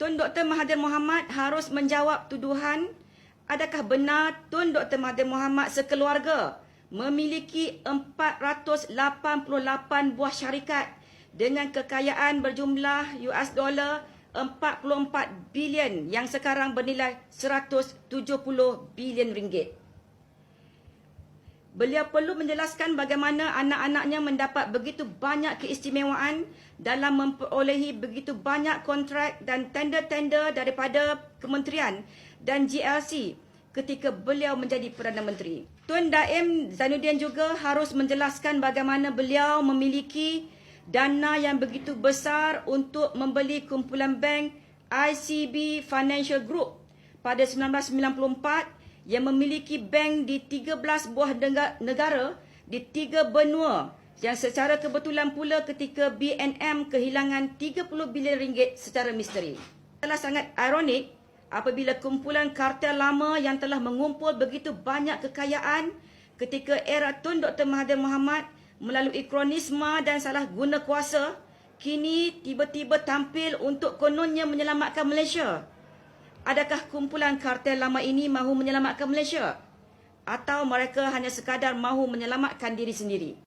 Tun Dr. Mahathir Mohamad harus menjawab tuduhan. Adakah benar Tun Dr. Mahathir Mohamad sekeluarga memiliki 488 buah syarikat dengan kekayaan berjumlah $44 bilion yang sekarang bernilai 170 bilion ringgit. Beliau perlu menjelaskan bagaimana anak-anaknya mendapat begitu banyak keistimewaan dalam memperolehi begitu banyak kontrak dan tender-tender daripada kementerian dan GLC ketika beliau menjadi Perdana Menteri. Tun Daim Zainuddin juga harus menjelaskan bagaimana beliau memiliki dana yang begitu besar untuk membeli kumpulan bank ICB Financial Group pada 1994 yang memiliki bank di 13 buah negara di 3 benua yang secara kebetulan pula ketika BNM kehilangan 30 bilion ringgit secara misteri. Adalah sangat ironik apabila kumpulan kartel lama yang telah mengumpul begitu banyak kekayaan ketika era Tun Dr. Mahathir Mohamad melalui kronisma dan salah guna kuasa kini tiba-tiba tampil untuk kononnya menyelamatkan Malaysia. Adakah kumpulan kartel lama ini mahu menyelamatkan Malaysia? Atau mereka hanya sekadar mahu menyelamatkan diri sendiri?